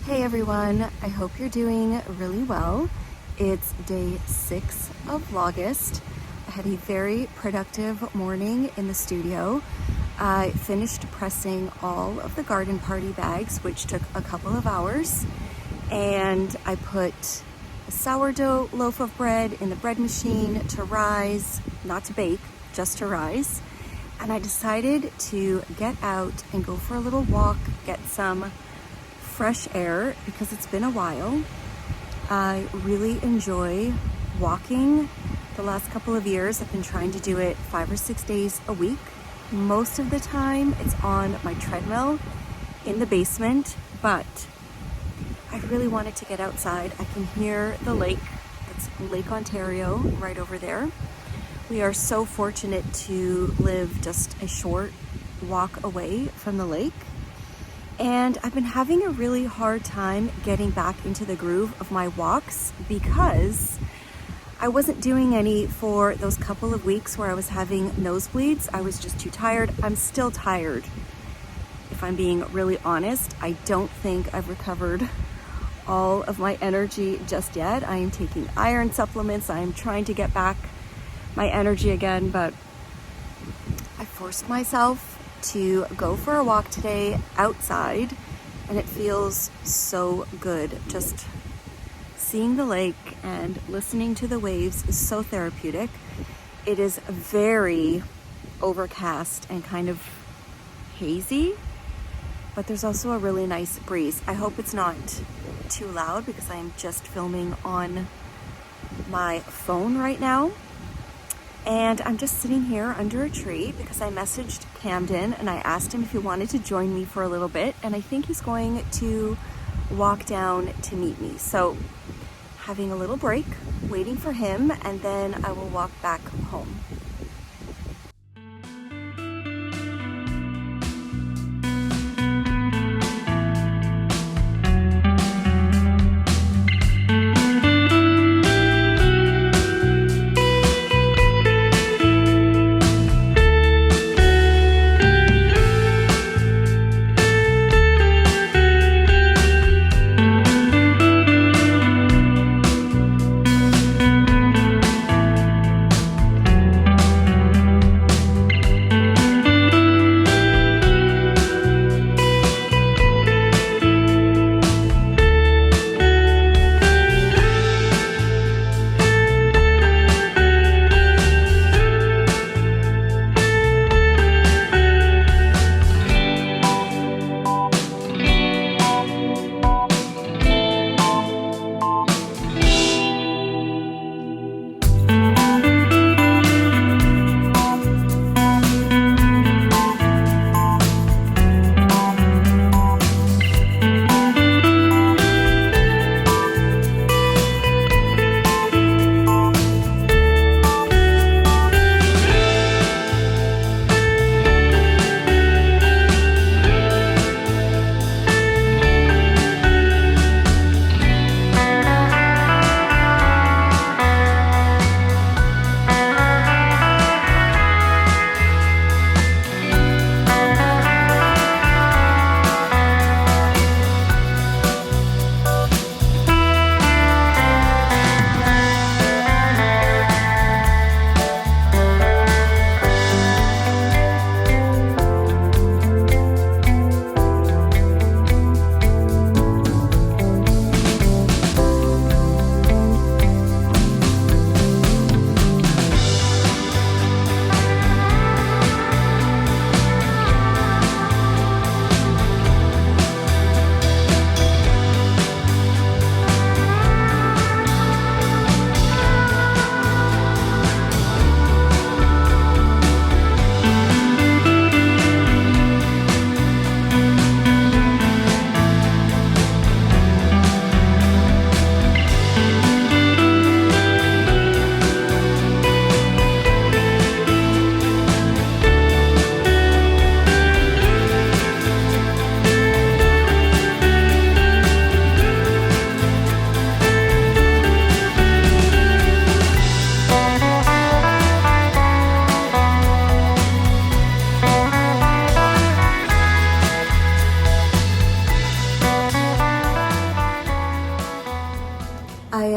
Hey everyone, I hope you're doing really well. It's day 6 of Vlogust. I had a very productive morning in the studio. I finished pressing all of the garden party bags, which took a couple of hours, and I put a sourdough loaf of bread in the bread machine to rise, not to bake, just to rise. And I decided to get out and go for a little walk, get some fresh air because it's been a while. I really enjoy walking. The last couple of years I've been trying to do it 5 or 6 days a week. Most of the time it's on my treadmill in the basement, but I really wanted to get outside. I can hear the lake. It's Lake Ontario right over there. We are so fortunate to live just a short walk away from the lake. And I've been having a really hard time getting back into the groove of my walks because I wasn't doing any for those couple of weeks where I was having nosebleeds. I was just too tired. I'm still tired. If I'm being really honest, I don't think I've recovered all of my energy just yet. I am taking iron supplements. I am trying to get back my energy again, but I forced myself to go for a walk today outside, and it feels so good. Just seeing the lake and listening to the waves is so therapeutic. It is very overcast and kind of hazy, but there's also a really nice breeze. I hope it's not too loud because I am just filming on my phone right now. And I'm just sitting here under a tree because I messaged Camden and I asked him if he wanted to join me for a little bit, and I think he's going to walk down to meet me. So having a little break, waiting for him, and then I will walk back home.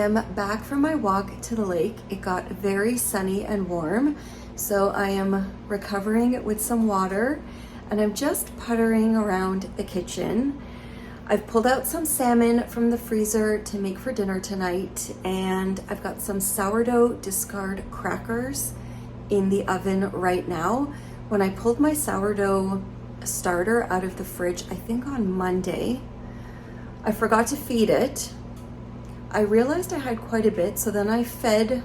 am back from my walk to the lake. It got very sunny and warm, so I am recovering with some water, and I'm just puttering around the kitchen. I've pulled out some salmon from the freezer to make for dinner tonight, and I've got some sourdough discard crackers in the oven right now. When I pulled my sourdough starter out of the fridge, I think on Monday, I forgot to feed it. I realized I had quite a bit, so then I fed,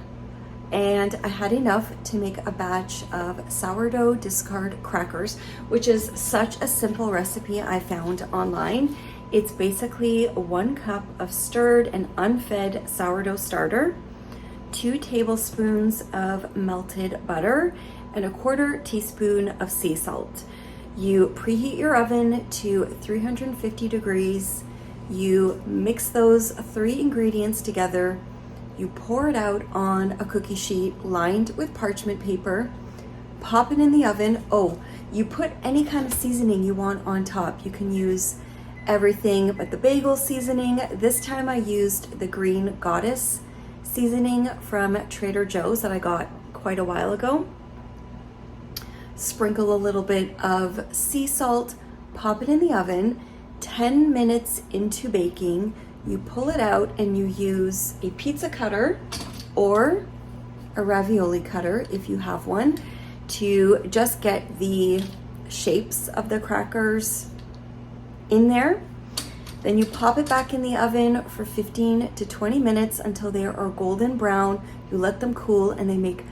and I had enough to make a batch of sourdough discard crackers, which is such a simple recipe I found online. It's basically 1 cup of stirred and unfed sourdough starter, 2 tablespoons of melted butter, and a 1/4 teaspoon of sea salt. You preheat your oven to 350 degrees. You mix those 3 ingredients together. You pour it out on a cookie sheet lined with parchment paper. Pop it in the oven. Oh, you put any kind of seasoning you want on top. You can use everything but the bagel seasoning. This time I used the Green Goddess seasoning from Trader Joe's that I got quite a while ago. Sprinkle a little bit of sea salt, pop it in the oven. 10 minutes into baking, you pull it out and you use a pizza cutter or a ravioli cutter if you have one to just get the shapes of the crackers in there. Then you pop it back in the oven for 15 to 20 minutes until they are golden brown. You let them cool and they make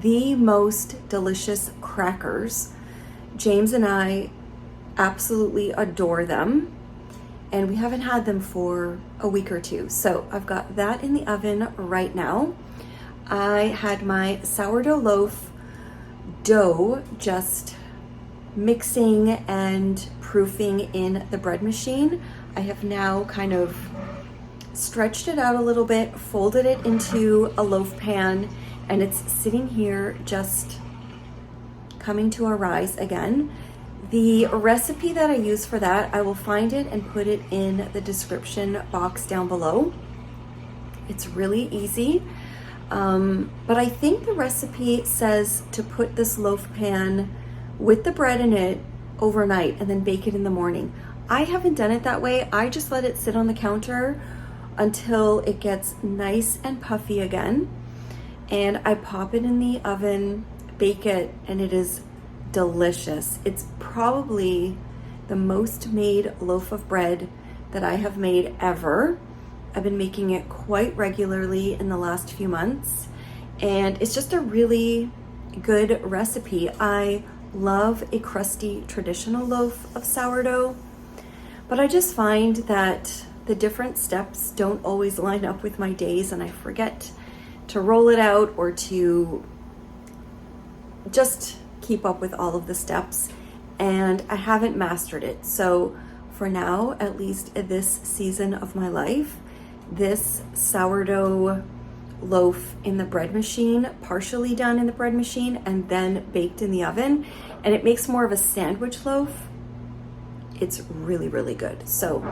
the most delicious crackers. James and I absolutely adore them, and we haven't had them for a week or two. So I've got that in the oven right now. I had my sourdough loaf dough just mixing and proofing in the bread machine. I have now kind of stretched it out a little bit, folded it into a loaf pan, and it's sitting here just coming to a rise again. The recipe that I use for that, I will find it and put it in the description box down below. It's really easy, but I think the recipe says to put this loaf pan with the bread in it overnight and then bake it in the morning. I haven't done it that way. I just let it sit on the counter until it gets nice and puffy again, and I pop it in the oven, bake it, and it is delicious. It's probably the most made loaf of bread that I have made ever. I've been making it quite regularly in the last few months, and it's just a really good recipe. I love a crusty traditional loaf of sourdough, but I just find that the different steps don't always line up with my days, and I forget to roll it out or to just keep up with all of the steps, and I haven't mastered it. So for now, at least this season of my life, this sourdough loaf in the bread machine, partially done in the bread machine and then baked in the oven, and it makes more of a sandwich loaf. It's really, really good. So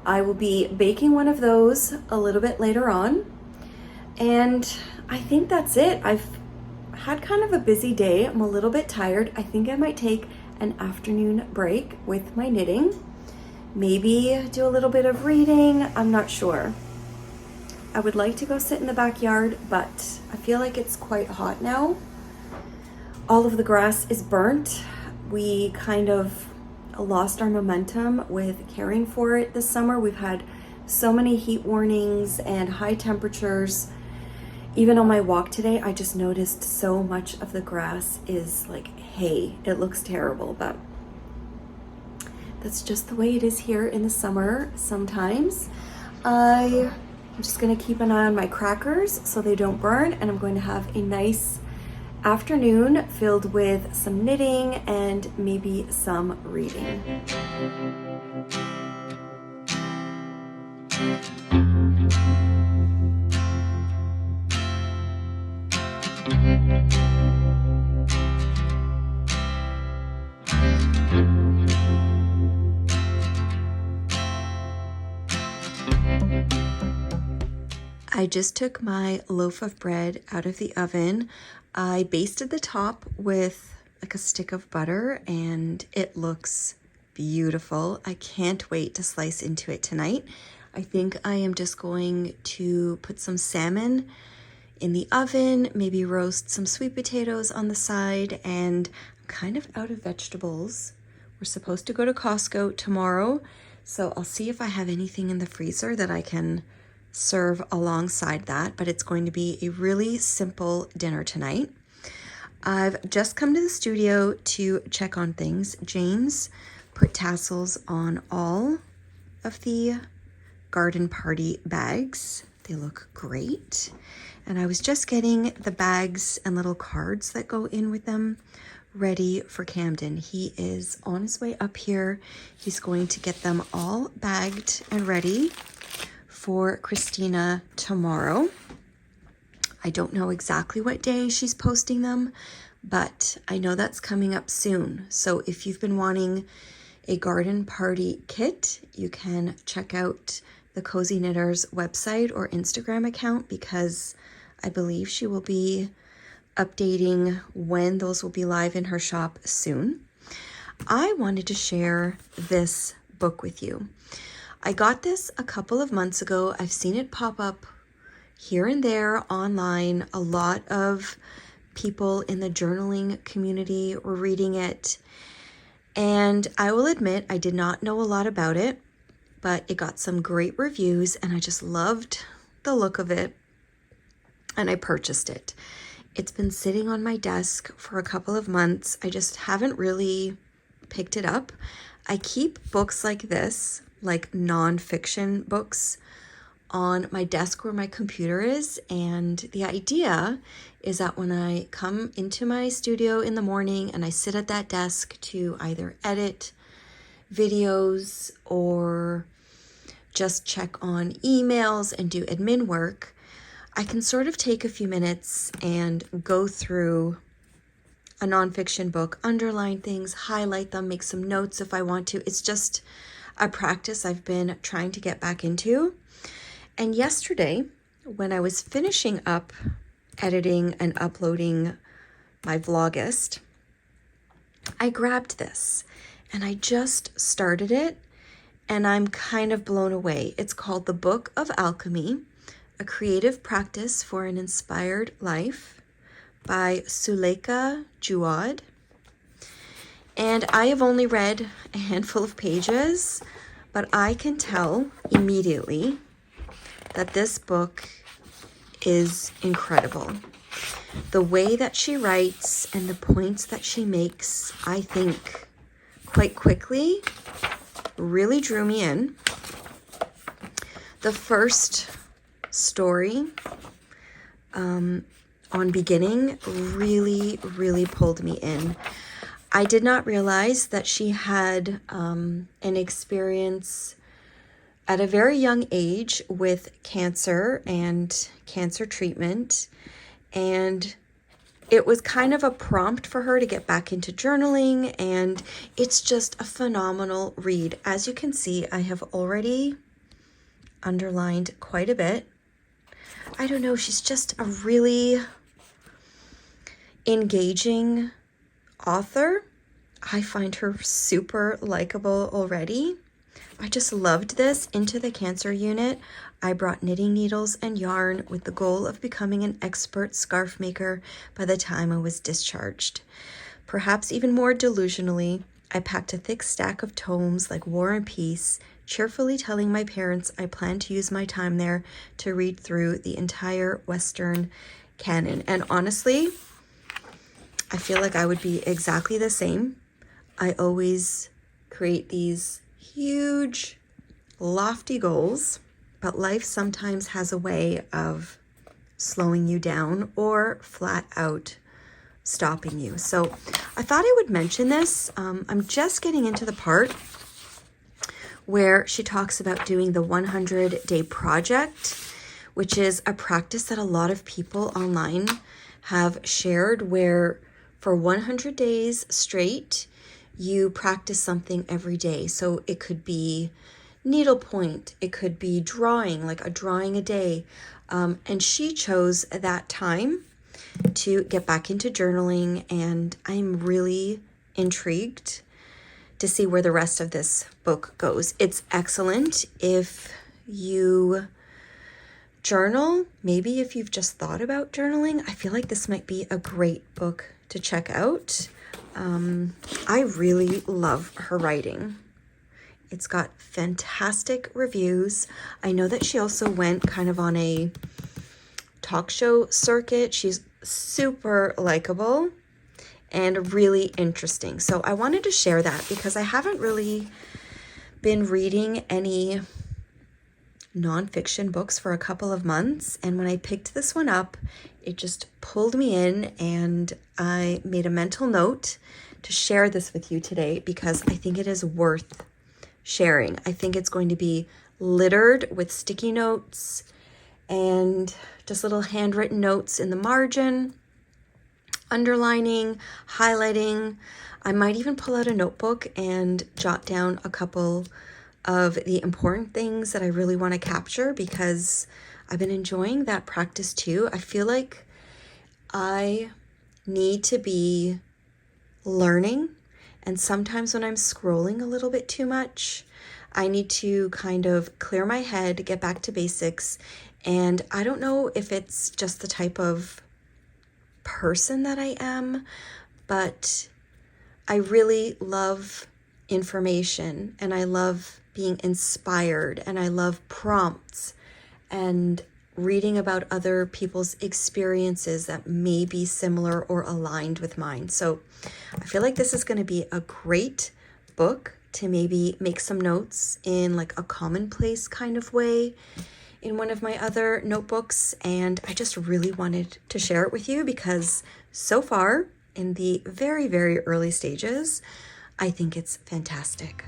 I will be baking one of those a little bit later on, and I think that's it. I've had kind of a busy day. I'm a little bit tired. I think I might take an afternoon break with my knitting. Maybe do a little bit of reading. I'm not sure. I would like to go sit in the backyard, but I feel like it's quite hot now. All of the grass is burnt. We kind of lost our momentum with caring for it this summer. We've had so many heat warnings and high temperatures. Even on my walk today, I just noticed so much of the grass is like hay. It looks terrible, but that's just the way it is here in the summer sometimes. I'm just gonna keep an eye on my crackers so they don't burn, and I'm going to have a nice afternoon filled with some knitting and maybe some reading. I just took my loaf of bread out of the oven. I basted the top with like a stick of butter and it looks beautiful. I can't wait to slice into it tonight. I think I am just going to put some salmon in the oven, maybe roast some sweet potatoes on the side, and I'm kind of out of vegetables. We're supposed to go to Costco tomorrow, so I'll see if I have anything in the freezer that I can serve alongside that, but it's going to be a really simple dinner tonight. I've just come to the studio to check on things. James put tassels on all of the garden party bags. They look great. And I was just getting the bags and little cards that go in with them ready for Camden. He is on his way up here. He's going to get them all bagged and ready for Christina tomorrow. I don't know exactly what day she's posting them, but I know that's coming up soon. So if you've been wanting a garden party kit, you can check out the Cozy Knitters website or Instagram account, because I believe she will be updating when those will be live in her shop soon. I wanted to share this book with you. I got this a couple of months ago. I've seen it pop up here and there online. A lot of people in the journaling community were reading it. And I will admit, I did not know a lot about it, but it got some great reviews and I just loved the look of it. And I purchased it. It's been sitting on my desk for a couple of months. I just haven't really picked it up. I keep books like this, like nonfiction books, on my desk where my computer is. And the idea is that when I come into my studio in the morning and I sit at that desk to either edit videos or just check on emails and do admin work, I can sort of take a few minutes and go through a nonfiction book, underline things, highlight them, make some notes if I want to. It's just a practice I've been trying to get back into. And yesterday, when I was finishing up editing and uploading my Vlogust, I grabbed this and I just started it and I'm kind of blown away. It's called The Book of Alchemy, A Creative Practice for an Inspired Life by Suleika Juad. And I have only read a handful of pages, but I can tell immediately that this book is incredible. The way that she writes and the points that she makes, I think, quite quickly, really drew me in. The first story on beginning really pulled me in. I did not realize that she had an experience at a very young age with cancer and cancer treatment, and it was kind of a prompt for her to get back into journaling, and it's just a phenomenal read. As you can see, I have already underlined quite a bit. I don't know, she's just a really engaging author. I find her super likable already. I just loved this. Into the Cancer Unit, I brought knitting needles and yarn with the goal of becoming an expert scarf maker by the time I was discharged. Perhaps even more delusionally, I packed a thick stack of tomes like War and Peace, cheerfully telling my parents I plan to use my time there to read through the entire Western canon. And honestly, I feel like I would be exactly the same. I always create these huge, lofty goals, but life sometimes has a way of slowing you down or flat out stopping you. So I thought I would mention this. I'm just getting into the part where she talks about doing the 100-day project, which is a practice that a lot of people online have shared, where for 100 days straight, you practice something every day. So it could be needlepoint, it could be drawing, like a drawing a day. And she chose that time to get back into journaling, and I'm really intrigued to see where the rest of this book goes. It's excellent if you journal, maybe if you've just thought about journaling. I feel like this might be a great book to check out. I really love her writing. It's got fantastic reviews. I know that she also went kind of on a talk show circuit. She's super likable and really interesting. So I wanted to share that because I haven't really been reading any nonfiction books for a couple of months. And when I picked this one up, it just pulled me in, and I made a mental note to share this with you today because I think it is worth sharing. I think it's going to be littered with sticky notes and just little handwritten notes in the margin, underlining, highlighting. I might even pull out a notebook and jot down a couple of the important things that I really want to capture because I've been enjoying that practice too. I feel like I need to be learning, and sometimes when I'm scrolling a little bit too much, I need to kind of clear my head, get back to basics. And I don't know if it's just the type of person that I am, but I really love information, and I love being inspired, and I love prompts and reading about other people's experiences that may be similar or aligned with mine. So I feel like this is going to be a great book to maybe make some notes in like a commonplace kind of way in one of my other notebooks. And I just really wanted to share it with you because so far in the very, very early stages, I think it's fantastic.